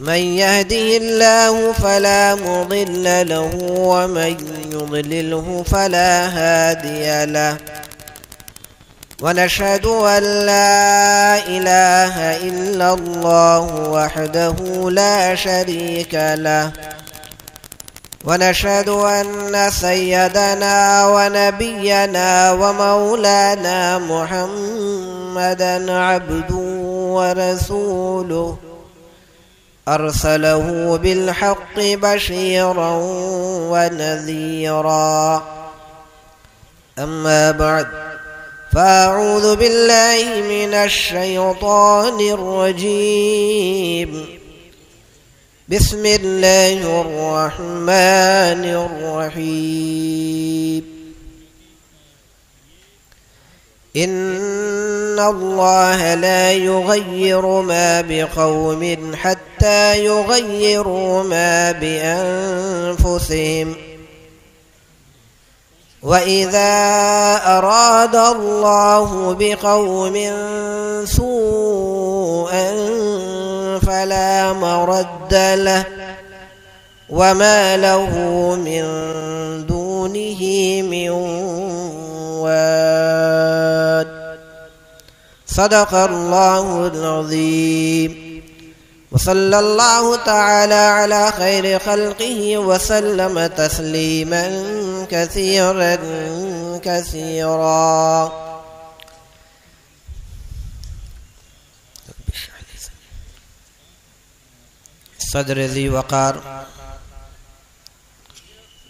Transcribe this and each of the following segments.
من يهده الله فلا مضل له ومن يضلله فلا هادي له ونشهد أن لا إله إلا الله وحده لا شريك له ونشهد أن سيدنا ونبينا ومولانا محمدا عبده ورسوله أرسله بالحق بشيرا ونذيرا. أما بعد، فأعوذ بالله من الشيطان الرجيم. بسم الله الرحمن الرحيم. إن الله لا يغير ما بقوم حتى يغيروا ما بأنفسهم، وإذا أراد الله بقوم سوءا فلا مرد له وما له من دونه من واد. صدق الله العظيم. وصلى الله تعالى على خير خلقه وسلم تسليما كثيرا كثيرا. صدر ذی وقار،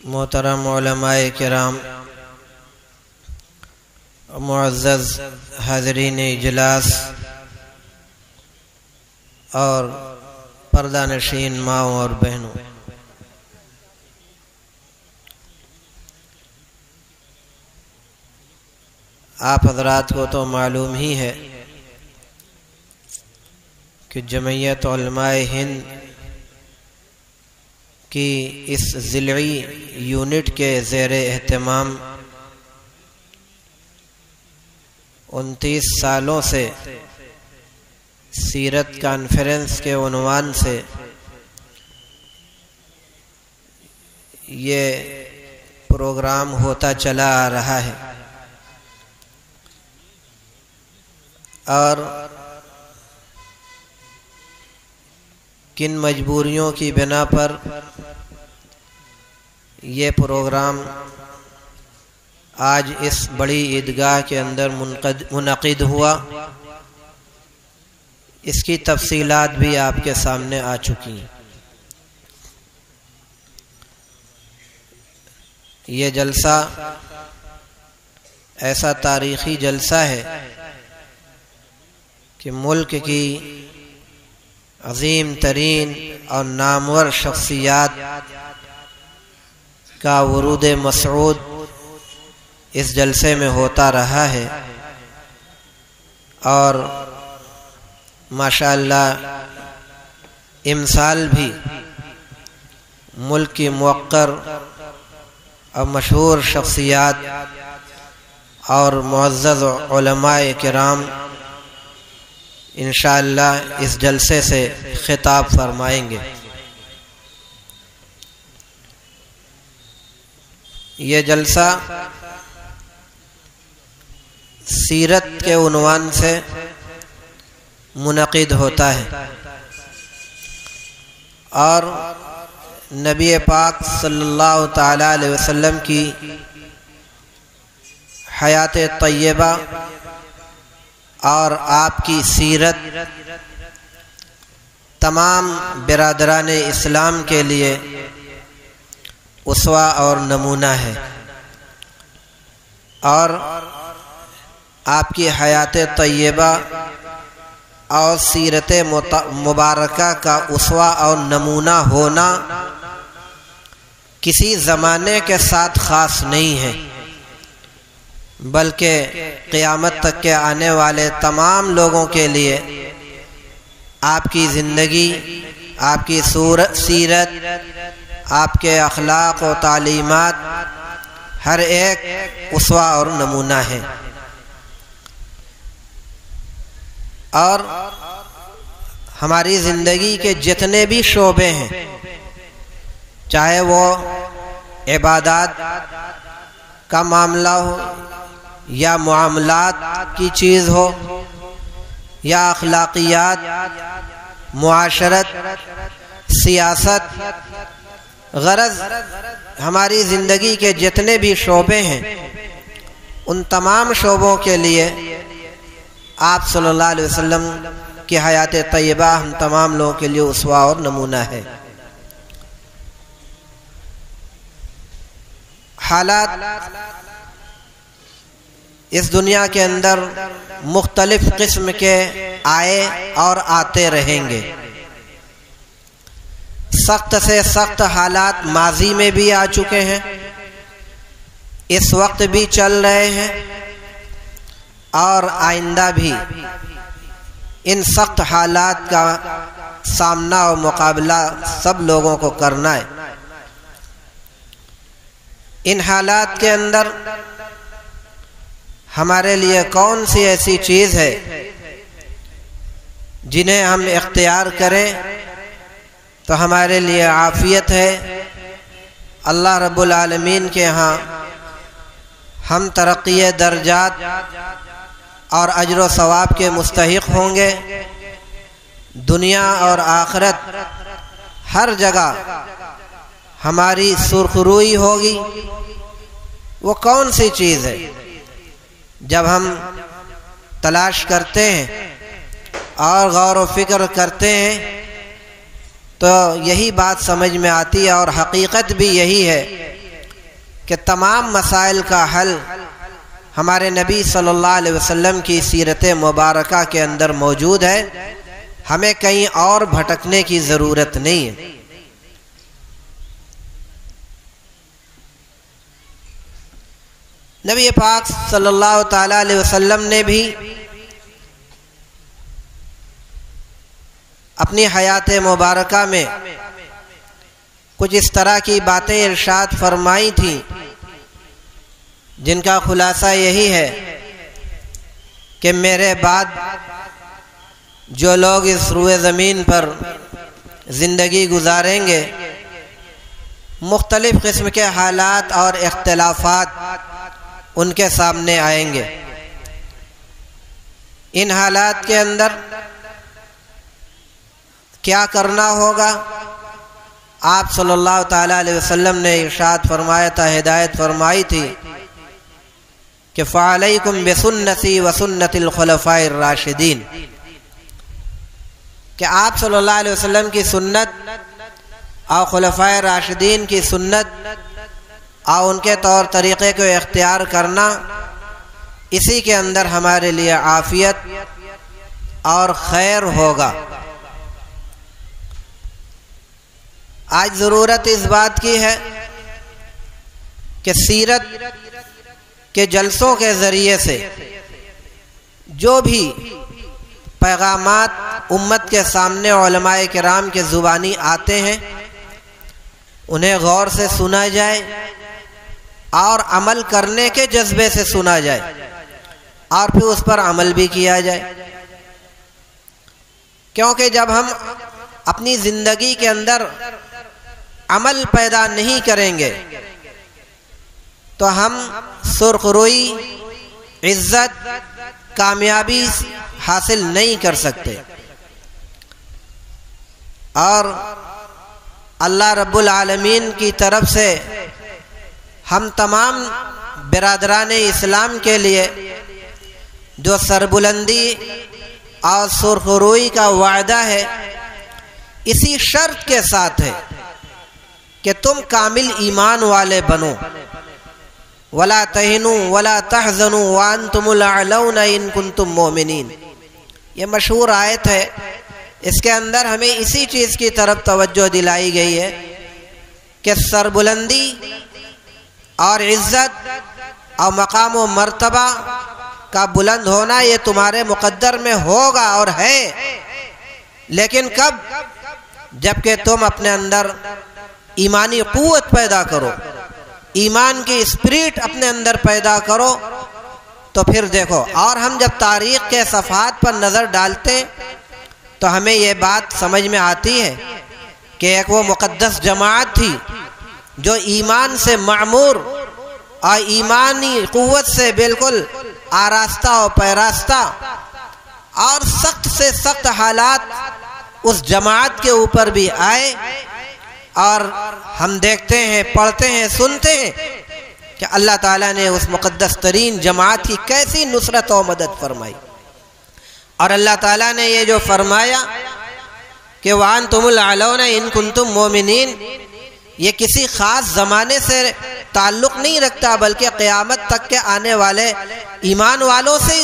محترم علماء کرام، معزز حاضرین اجلاس اور پردہ نشین ماؤں اور بہنوں، آپ حضرات کو تو معلوم ہی ہے کہ جمعیت علماء ہند کی اس ضلعی یونٹ کے زیر اہتمام 29 سالوں سے سیرت کانفرنس کے عنوان سے یہ پروگرام ہوتا چلا آ رہا ہے، اور کن مجبوریوں کی بنا پر یہ پروگرام آج اس بڑی عیدگاہ کے اندر منعقد ہوا، اس کی تفصیلات بھی آپ کے سامنے آ چکی ہیں۔ یہ جلسہ ایسا تاریخی جلسہ ہے کہ ملک کی عظیم ترین اور نامور شخصیات کا ورود مسعود اس جلسے میں ہوتا رہا ہے، اور ماشاءاللہ امسال بھی ملک کی موقر اور مشہور شخصیات اور معزز علماء کرام انشاءاللہ اس جلسے سے خطاب فرمائیں گے۔ یہ جلسہ سیرت کے عنوان سے منعقد ہوتا ہے، اور نبی پاک صلی اللہ تعالی علیہ وسلم کی حیات طیبہ اور آپ کی سیرت تمام برادران اسلام کے لیے اسوہ اور نمونہ ہے، اور آپ کی حیات طیبہ اور سیرت مبارکہ کا اسوہ اور نمونہ ہونا کسی زمانے کے ساتھ خاص نہیں ہے، بلکہ قیامت تک کے آنے والے تمام لوگوں کے لیے آپ کی زندگی، آپ کی سیرت، آپ کے اخلاق و تعلیمات ہر ایک اسوہ اور نمونہ ہے۔ اور ہماری زندگی کے جتنے بھی شعبے ہیں، چاہے وہ عبادات کا معاملہ ہو یا معاملات کی چیز ہو یا اخلاقیات، معاشرت، سیاست، غرض ہماری زندگی کے جتنے بھی شعبے ہیں ان تمام شعبوں کے لیے آپ صلی اللہ علیہ وسلم کی حیات طیبہ ہم تمام لوگوں کے لیے اسوہ اور نمونہ ہے۔ حالات اس دنیا کے اندر مختلف قسم کے آئے اور آتے رہیں گے۔ سخت سے سخت حالات ماضی میں بھی آ چکے ہیں، اس وقت بھی چل رہے ہیں، اور آئندہ بھی ان سخت حالات کا سامنا اور مقابلہ سب لوگوں کو کرنا ہے۔ ان حالات کے اندر ہمارے لیے کون سی ایسی چیز ہے جنہیں ہم اختیار کریں تو ہمارے لیے عافیت ہے، اللہ رب العالمین کے ہاں ہم ترقی درجات اور اجر و ثواب کے مستحق ہوں گے، دنیا اور آخرت ہر جگہ ہماری سرخروئی ہوگی۔ وہ کون سی چیز ہے؟ جب ہم تلاش کرتے ہیں اور غور و فکر کرتے ہیں تو یہی بات سمجھ میں آتی ہے، اور حقیقت بھی یہی ہے کہ تمام مسائل کا حل ہمارے نبی صلی اللہ علیہ وسلم کی سیرت مبارکہ کے اندر موجود ہے، ہمیں کہیں اور بھٹکنے کی ضرورت نہیں ہے۔ نبی پاک صلی اللہ تعالی علیہ وسلم نے بھی اپنی حیات مبارکہ میں کچھ اس طرح کی باتیں ارشاد فرمائی تھیں جن کا خلاصہ یہی ہے کہ میرے بعد جو لوگ اس روئے زمین پر زندگی گزاریں گے، مختلف قسم کے حالات اور اختلافات ان کے سامنے آئیں گے۔ ان حالات کے اندر کیا کرنا ہوگا؟ آپ صلی اللہ تعالی علیہ وسلم نے ارشاد فرمایا تھا، ہدایت فرمائی تھی کہ فَعَلَيْكُمْ بِسُنَّتِي وَسُنَّتِ الْخُلَفَاءِ الرَّاشِدِينَ، کہ آپ صلی اللہ علیہ وسلم کی سنت اور خلفائے راشدین کی سنت اور ان کے طور طریقے کو اختیار کرنا، اسی کے اندر ہمارے لیے عافیت اور خیر ہوگا۔ آج ضرورت اس بات کی ہے کہ سیرت کے جلسوں کے ذریعے سے جو بھی پیغامات امت کے سامنے علماء کرام کے زبانی آتے ہیں انہیں غور سے سنا جائے اور عمل کرنے کے جذبے سے سنا جائے اور پھر اس پر عمل بھی کیا جائے، کیونکہ جب ہم اپنی زندگی کے اندر عمل پیدا نہیں کریں گے تو ہم سرخ روئی، عزت، کامیابی حاصل نہیں کر سکتے۔ اور اللہ رب العالمین کی طرف سے ہم تمام برادران اسلام کے لیے جو سربلندی اور سرخ روئی کا وعدہ ہے، اسی شرط کے ساتھ ہے کہ تم کامل ایمان والے بنو، وَلَا تَهِنُوا وَلَا تَحْزَنُوا وَأَنْتُمُ الْأَعْلَوْنَ إِن كُنتُم مُؤْمِنِينَ۔ یہ مشہور آیت ہے، اس کے اندر ہمیں اسی چیز کی طرف توجہ دلائی گئی ہے کہ سربلندی اور عزت اور مقام و مرتبہ کا بلند ہونا یہ تمہارے مقدر میں ہوگا اور ہے، لیکن کب؟ جبکہ تم اپنے اندر ایمانی قوت پیدا کرو، ایمان کی اسپرٹ اپنے اندر پیدا کرو، تو پھر دیکھو۔ اور ہم جب تاریخ کے صفحات پر نظر ڈالتے تو ہمیں یہ بات سمجھ میں آتی ہے کہ ایک وہ مقدس جماعت تھی جو ایمان سے معمور اور ایمانی قوت سے بالکل آراستہ و پیراستہ، اور سخت سے سخت حالات اس جماعت کے اوپر بھی آئے، اور ہم دیکھتے ہیں، پڑھتے ہیں، سنتے ہیں کہ اللہ تعالیٰ نے اس مقدس ترین جماعت کی کیسی نصرت و مدد فرمائی۔ اور اللہ تعالیٰ نے یہ جو فرمایا کہ وَأَنْتُمُ الْأَعْلَوْنَ إِن كُنتُم مُؤْمِنِينَ، یہ کسی خاص زمانے سے تعلق نہیں رکھتا، بلکہ قیامت تک کے آنے والے ایمان والوں سے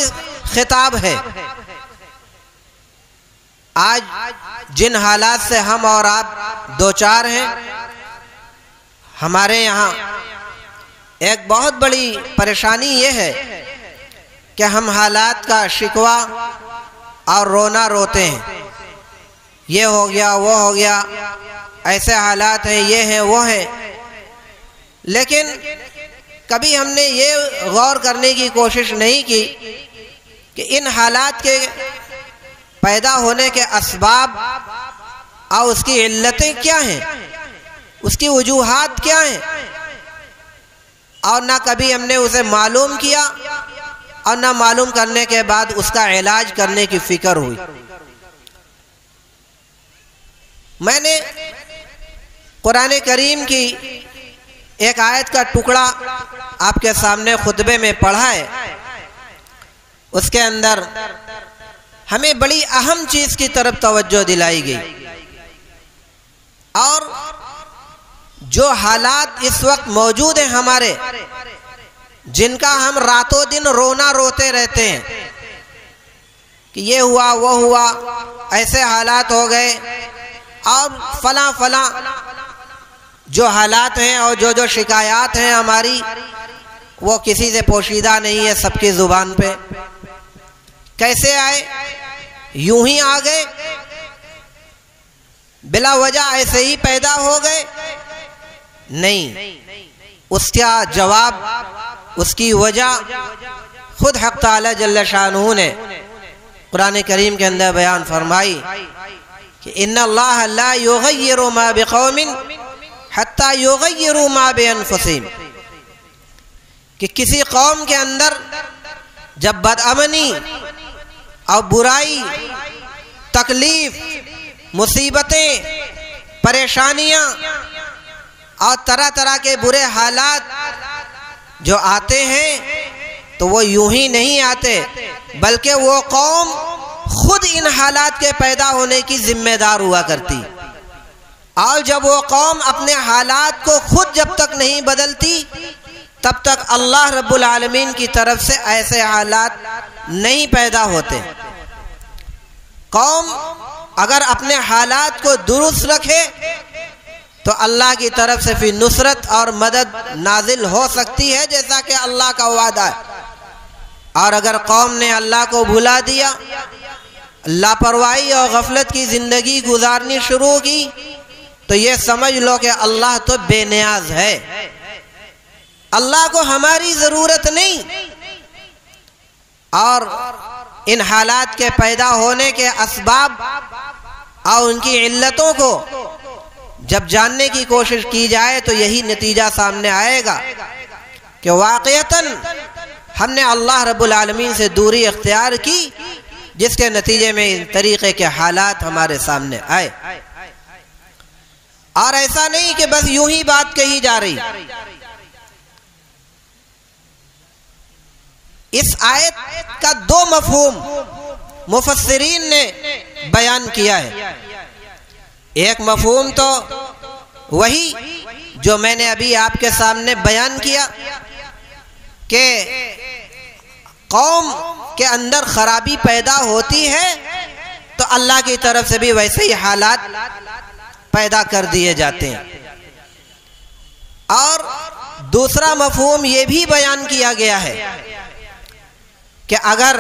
خطاب ہے۔ آج جن حالات سے ہم اور آپ دوچار ہیں، ہمارے یہاں ایک بہت بڑی پریشانی یہ ہے کہ ہم حالات کا شکوہ اور رونا روتے ہیں، یہ ہو گیا، وہ ہو گیا، ایسے حالات ہیں، یہ ہیں، وہ ہیں، لیکن کبھی ہم نے یہ غور کرنے کی کوشش نہیں کی کہ ان حالات کے پیدا ہونے کے اسباب اور اس کی علتیں کیا ہیں، اس کی وجوہات کیا ہیں، اور نہ کبھی ہم نے اسے معلوم کیا، اور نہ معلوم کرنے کے بعد اس کا علاج کرنے کی فکر ہوئی۔ میں نے قرآن کریم کی ایک آیت کا ٹکڑا آپ کے سامنے خطبے میں پڑھا ہے۔ اس کے اندر ہمیں بڑی اہم چیز کی طرف توجہ دلائی گئی، اور جو حالات اس وقت موجود ہیں ہمارے، جن کا ہم راتوں دن رونا روتے رہتے ہیں کہ یہ ہوا، وہ ہوا، ایسے حالات ہو گئے، اور فلاں فلاں جو حالات ہیں اور جو شکایات ہیں ہماری، وہ کسی سے پوشیدہ نہیں ہے، سب کی زبان پہ۔ کیسے آئے؟ یوں ہی آ گئے؟ بلا وجہ ایسے ہی پیدا ہو گئے؟ نہیں، اس کا جواب، اس کی وجہ خود حق تعالی جل شانہ نے قرآن کریم کے اندر بیان فرمائی کہ ان اللہ لا یغیر ما بقوم حتی یغیروا ما بانفسہم، کہ کسی قوم کے اندر جب بدامنی اور برائی، تکلیف، مصیبتیں، پریشانیاں اور طرح طرح کے برے حالات جو آتے ہیں تو وہ یوں ہی نہیں آتے، بلکہ وہ قوم خود ان حالات کے پیدا ہونے کی ذمہ دار ہوا کرتی، اور جب وہ قوم اپنے حالات کو خود جب تک نہیں بدلتی تب تک اللہ رب العالمین کی طرف سے ایسے حالات نہیں پیدا ہوتے۔ قوم اگر اپنے حالات کو درست رکھے تو اللہ کی طرف سے پھر نصرت اور مدد نازل ہو سکتی ہے، جیسا کہ اللہ کا وعدہ ہے۔ اور اگر قوم نے اللہ کو بھلا دیا، لاپرواہی اور غفلت کی زندگی گزارنی شروع کی، تو یہ سمجھ لو کہ اللہ تو بے نیاز ہے، اللہ کو ہماری ضرورت نہیں۔ اور ان حالات کے پیدا ہونے کے اسباب اور ان کی علتوں کو جب جاننے کی کوشش کی جائے تو یہی نتیجہ سامنے آئے گا کہ واقعتاً ہم نے اللہ رب العالمین سے دوری اختیار کی، جس کے نتیجے میں ان طریقے کے حالات ہمارے سامنے آئے۔ اور ایسا نہیں کہ بس یوں ہی بات کہی جا رہی۔ اس آیت کا دو مفہوم مفسرین نے بیان کیا ہے۔ ایک مفہوم تو وہی جو میں نے ابھی آپ کے سامنے بیان کیا کہ قوم کے اندر خرابی پیدا ہوتی ہے تو اللہ کی طرف سے بھی ویسے ہی حالات پیدا کر دیے جاتے ہیں۔ اور دوسرا مفہوم یہ بھی بیان کیا گیا ہے کہ اگر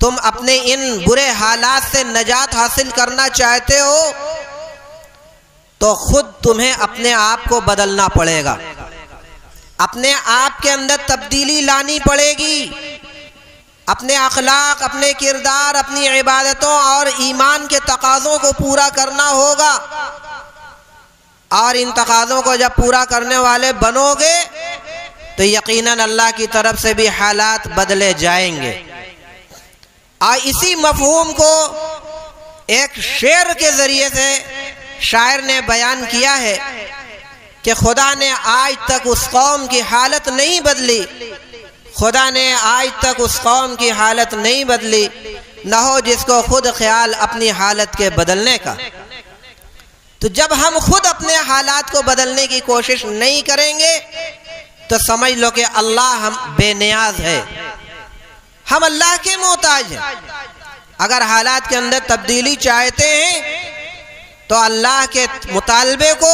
تم اپنے ان برے حالات سے نجات حاصل کرنا چاہتے ہو تو خود تمہیں اپنے آپ کو بدلنا پڑے گا، اپنے آپ کے اندر تبدیلی لانی پڑے گی، اپنے اخلاق، اپنے کردار، اپنی عبادتوں اور ایمان کے تقاضوں کو پورا کرنا ہوگا، اور ان تقاضوں کو جب پورا کرنے والے بنو گے تو یقیناً اللہ کی طرف سے بھی حالات بدلے جائیں گے۔ اور اسی مفہوم کو ایک شعر کے ذریعے سے شاعر نے بیان کیا ہے کہ خدا نے آج تک اس قوم کی حالت نہیں بدلی، خدا نے آج تک اس قوم کی حالت نہیں بدلی، نہ ہو جس کو خود خیال اپنی حالت کے بدلنے کا۔ تو جب ہم خود اپنے حالات کو بدلنے کی کوشش نہیں کریں گے تو سمجھ لو کہ اللہ ہم بے نیاز ہے، ہم اللہ کے محتاج ہیں۔ اگر حالات کے اندر تبدیلی چاہتے ہیں تو اللہ کے مطالبے کو،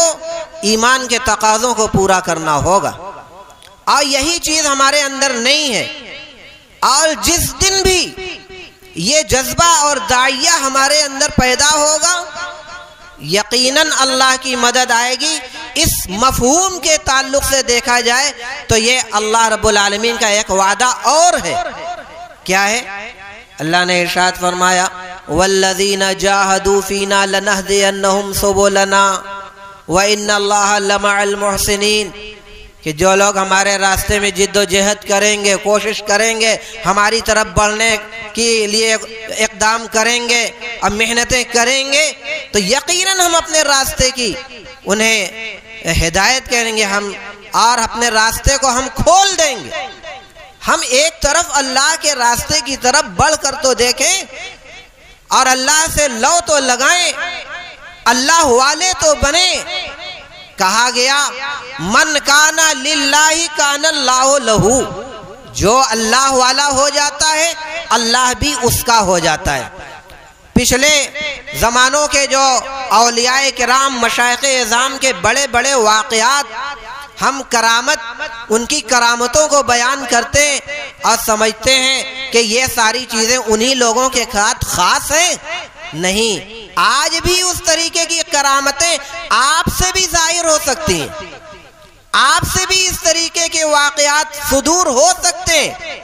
ایمان کے تقاضوں کو پورا کرنا ہوگا، اور یہی چیز ہمارے اندر نہیں ہے۔ اور جس دن بھی یہ جذبہ اور داعیہ ہمارے اندر پیدا ہوگا یقیناً اللہ کی مدد آئے گی۔ اس مفہوم کے تعلق سے دیکھا جائے تو یہ اللہ رب العالمین کا ایک وعدہ اور ہے۔ کیا ہے؟ اللہ نے ارشاد فرمایا والذین جاہدوا فینا لنہدینہم سبلنا وان اللہ لمع المحسنین، کہ جو لوگ ہمارے راستے میں جد و جہد کریں گے، کوشش کریں گے، ہماری طرف بڑھنے کے لیے اقدام کریں گے اور محنتیں کریں گے تو یقیناً ہم اپنے راستے کی انہیں ہدایت کریں گے، ہم اور اپنے راستے کو ہم کھول دیں گے۔ ہم ایک طرف اللہ کے راستے کی طرف بڑھ کر تو دیکھیں اور اللہ سے لو تو لگائیں، اللہ والے تو بنیں۔ کہا گیا من کانا للہ کانا اللہ لہو، جو اللہ والا ہو جاتا ہے اللہ بھی اس کا ہو جاتا ہے۔ پچھلے زمانوں کے جو اولیاء کرام، مشائخ اعظام کے بڑے بڑے واقعات، ہم کرامت، ان کی کرامتوں کو بیان کرتے ہیں اور سمجھتے ہیں کہ یہ ساری چیزیں انہی لوگوں کے ساتھ خاص ہیں۔ نہیں، آج بھی اس طریقے کی کرامتیں آپ سے بھی ظاہر ہو سکتی ہیں، آپ سے بھی اس طریقے کے واقعات صدور ہو سکتے ہیں،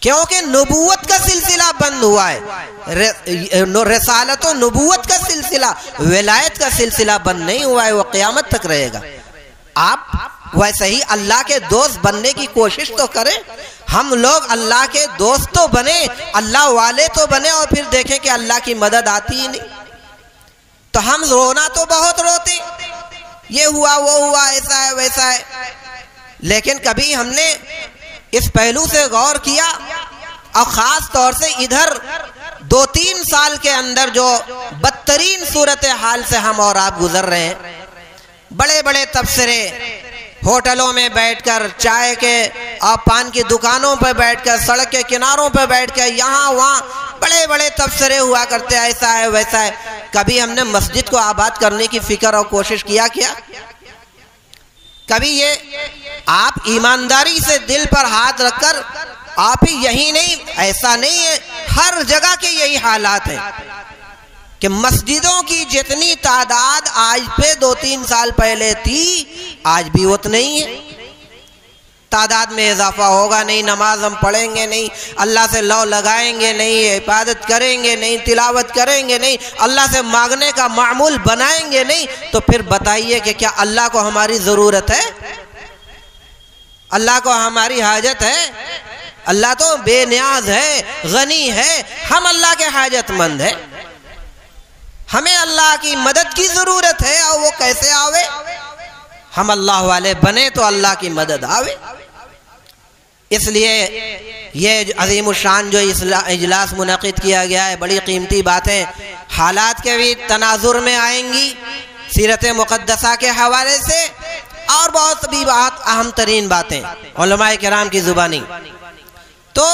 کیونکہ نبوت کا سلسلہ بند ہوا ہے، رسالت و نبوت کا سلسلہ، ولایت کا سلسلہ بند نہیں ہوا ہے، وہ قیامت تک رہے گا۔ آپ ویسے ہی اللہ کے دوست بننے کی کوشش تو کریں، ہم لوگ اللہ کے دوست تو بنے، اللہ والے تو بنے، اور پھر دیکھیں کہ اللہ کی مدد آتی ہی نہیں۔ تو ہم رونا تو بہت روتے، یہ ہوا وہ ہوا، ایسا ہے ویسا ہے، لیکن کبھی ہم نے اس پہلو سے غور کیا؟ اور خاص طور سے ادھر 2-3 سال کے اندر جو بدترین صورتحال سے ہم اور آپ گزر رہے ہیں، بڑے بڑے تبصرے ہوٹلوں میں بیٹھ کر، چائے کے اور پان کی دکانوں پہ بیٹھ کر، سڑک کے کناروں پہ بیٹھ کر، یہاں وہاں بڑے بڑے تبصرے ہوا کرتے، ایسا ہے ویسا ہے۔ کبھی ہم نے مسجد کو آباد کرنے کی فکر اور کوشش کیا؟ کبھی یہ آپ ایمانداری سے دل پر ہاتھ رکھ کر، آپ ہی یہی نہیں، ایسا نہیں ہے، ہر جگہ کے یہی حالات ہیں کہ مسجدوں کی جتنی تعداد آج پہ 2-3 سال پہلے تھی آج بھی اتنا ہی ہے۔ تعداد میں اضافہ ہوگا نہیں، نماز ہم پڑھیں گے نہیں، اللہ سے لو لگائیں گے نہیں، عبادت کریں گے نہیں، تلاوت کریں گے نہیں، اللہ سے مانگنے کا معمول بنائیں گے نہیں، تو پھر بتائیے کہ کیا اللہ کو ہماری ضرورت ہے؟ اللہ کو ہماری حاجت ہے؟ اللہ تو بے نیاز ہے، غنی ہے، ہم اللہ کے حاجت مند ہیں۔ ہمیں اللہ کی مدد کی ضرورت ہے، اور وہ کیسے آوے؟ ہم اللہ والے بنے تو اللہ کی مدد آوے۔ اس لیے یہ عظیم الشان جو اجلاس منعقد کیا گیا ہے، بڑی قیمتی باتیں حالات کے بھی تناظر میں آئیں گی، سیرت مقدسہ کے حوالے سے، اور بہت بھی بات اہم ترین باتیں علماء کرام کی زبانی۔ تو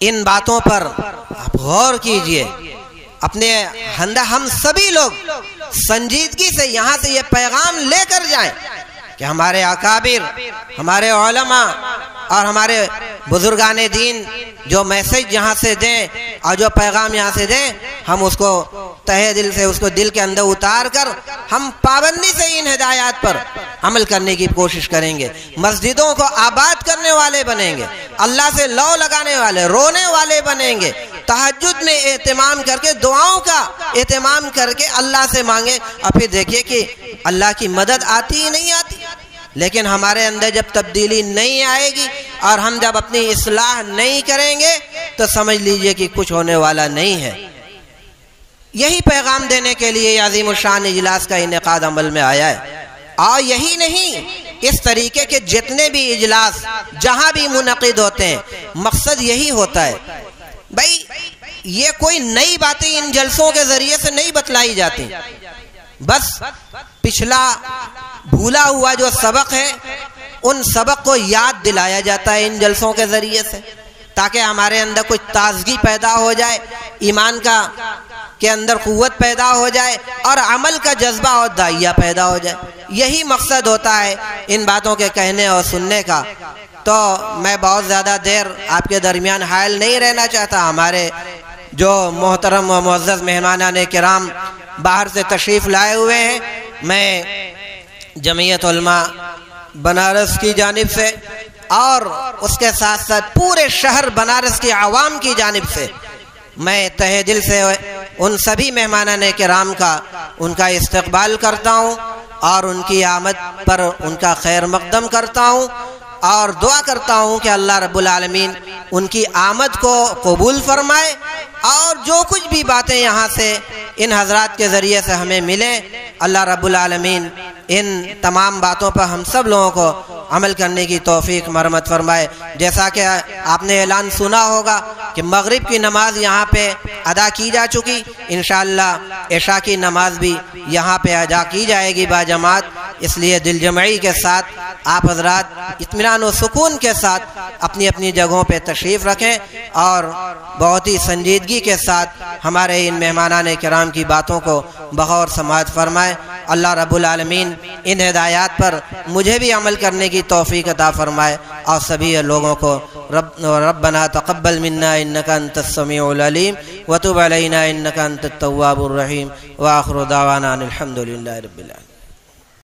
ان باتوں پر آپ غور کیجئے، اپنے ہم سبھی لوگ سنجیدگی سے یہاں سے یہ پیغام لے کر جائیں کہ ہمارے اکابر، ہمارے علماء اور ہمارے بزرگان دین جو میسج یہاں سے دیں اور جو پیغام یہاں سے دیں ہم اس کو تہہ دل سے اس کو دل کے اندر اتار کر ہم پابندی سے ان ہدایات پر عمل کرنے کی کوشش کریں گے، مسجدوں کو آباد کرنے والے بنیں گے، اللہ سے لو لگانے والے، رونے والے بنیں گے، تہجد میں اہتمام کر کے دعاؤں کا اہتمام کر کے اللہ سے مانگے۔ اور پھر دیکھیے کہ اللہ کی مدد آتی ہی نہیں آتی، لیکن ہمارے اندر جب تبدیلی نہیں آئے گی اور ہم جب اپنی اصلاح نہیں کریں گے تو سمجھ لیجئے کہ کچھ ہونے والا نہیں ہے۔ یہی پیغام دینے کے لیے عظیم الشان اجلاس کا انعقاد عمل میں آیا ہے۔ اور یہی نہیں، اس طریقے کے جتنے بھی اجلاس جہاں بھی منعقد ہوتے ہیں مقصد یہی ہوتا ہے، بھائی یہ کوئی نئی باتیں ان جلسوں کے ذریعے سے نہیں بتلائی جاتی، بس پچھلا بھولا ہوا جو سبق ہے ان سبق کو یاد دلایا جاتا ہے ان جلسوں کے ذریعے سے، تاکہ ہمارے اندر کچھ تازگی پیدا ہو جائے، ایمان کے اندر قوت پیدا ہو جائے اور عمل کا جذبہ اور داعیہ پیدا ہو جائے۔ یہی مقصد ہوتا ہے ان باتوں کے کہنے اور سننے کا۔ تو میں بہت زیادہ دیر آپ کے درمیان حائل نہیں رہنا چاہتا۔ ہمارے جو محترم و معزز مہمانان کرام باہر سے تشریف لائے ہوئے ہیں، میں جمعیت علماء بنارس کی جانب سے اور اس کے ساتھ ساتھ پورے شہر بنارس کی عوام کی جانب سے میں تہہ دل سے ان سبھی مہمانان کرام کا ان کا استقبال کرتا ہوں اور ان کی آمد پر ان کا خیر مقدم کرتا ہوں اور دعا کرتا ہوں کہ اللہ رب العالمین ان کی آمد کو قبول فرمائے اور جو کچھ بھی باتیں یہاں سے ان حضرات کے ذریعے سے ہمیں ملیں، اللہ رب العالمین ان تمام باتوں پر ہم سب لوگوں کو عمل کرنے کی توفیق مرحمت فرمائے۔ جیسا کہ آپ نے اعلان سنا ہوگا کہ مغرب کی نماز یہاں پہ ادا کی جا چکی، انشاءاللہ عشاء کی نماز بھی یہاں پہ ادا کی جائے گی باجماعت، اس لیے دل جمعی کے ساتھ آپ حضرات اطمینان و سکون کے ساتھ اپنی اپنی جگہوں پہ تشریف رکھیں اور بہت ہی سنجیدگی کے ساتھ ہمارے ان مہمانان کرام کی باتوں کو بغور سماعت فرمائے۔ اللہ رب العالمین ان ہدایات پر مجھے بھی عمل کرنے کی توفیق عطا فرمائے اور سبھی لوگوں کو ربنا تقبل منا انک انت السمیع العلیم وتب علینا انک انت التواب الرحیم وآخر دعوانا الحمد للہ رب العالمین۔